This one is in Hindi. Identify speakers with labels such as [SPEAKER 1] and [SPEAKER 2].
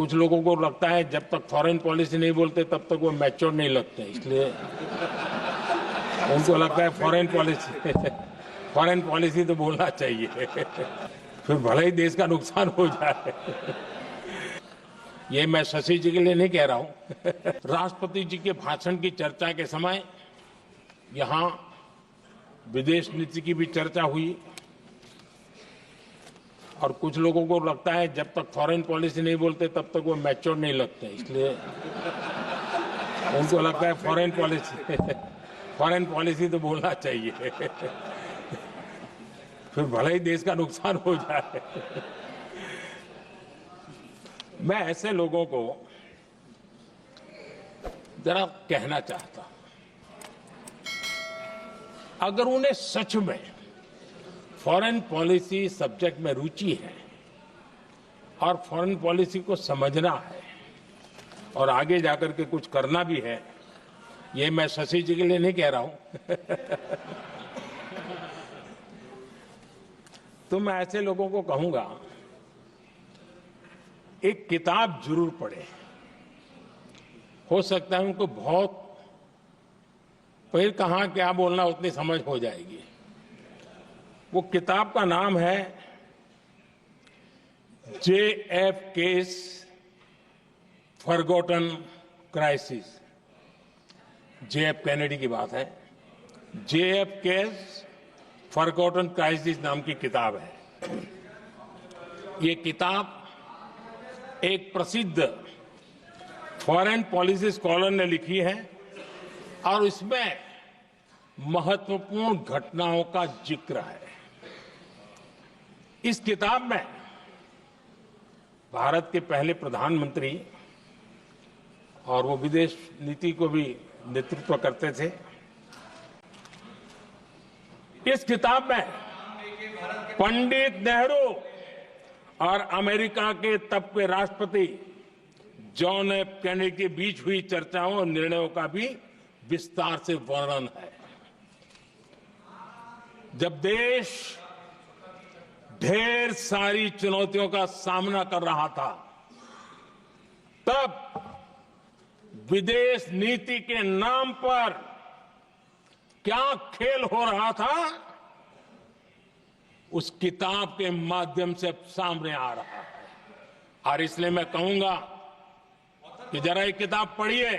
[SPEAKER 1] कुछ लोगों को लगता है जब तक फॉरेन पॉलिसी नहीं बोलते तब तक वो मैच्योर नहीं लगते, इसलिए उनको लगता है फॉरेन पॉलिसी तो बोलना चाहिए फिर भले ही देश का नुकसान हो जाए। ये मैं शशि जी के लिए नहीं कह रहा हूं राष्ट्रपति जी के भाषण की चर्चा के समय यहां विदेश नीति की भी चर्चा हुई और कुछ लोगों को लगता है जब तक फॉरेन पॉलिसी नहीं बोलते तब तक वो मैच्योर नहीं लगते, इसलिए उनको लगता है फॉरेन पॉलिसी तो बोलना चाहिए फिर भले ही देश का नुकसान हो जाए। मैं ऐसे लोगों को जरा कहना चाहता हूं, अगर उन्हें सच में फॉरेन पॉलिसी सब्जेक्ट में रुचि है और फॉरेन पॉलिसी को समझना है और आगे जाकर के कुछ करना भी है, ये मैं शशि जी के लिए नहीं कह रहा हूं तो मैं ऐसे लोगों को कहूंगा एक किताब जरूर पढ़े। हो सकता है उनको बहुत फिर कहां क्या बोलना उतनी समझ हो जाएगी। वो किताब का नाम है JFK's forgotten crisis. JF Kennedy की बात है। JFK's फॉरगॉटन क्राइसिस नाम की किताब है। ये किताब एक प्रसिद्ध फॉरेन पॉलिसी स्कॉलर ने लिखी है और इसमें महत्वपूर्ण घटनाओं का जिक्र है। इस किताब में भारत के पहले प्रधानमंत्री और वो विदेश नीति को भी नेतृत्व करते थे। इस किताब में पंडित नेहरू और अमेरिका के तब के राष्ट्रपति जॉन एफ कैनेडी के बीच हुई चर्चाओं और निर्णयों का भी विस्तार से वर्णन है। जब देश ढेर सारी चुनौतियों का सामना कर रहा था, तब विदेश नीति के नाम पर क्या खेल हो रहा था, उस किताब के माध्यम से सामने आ रहा है। और इसलिए मैं कहूंगा कि जरा ये किताब पढ़िए।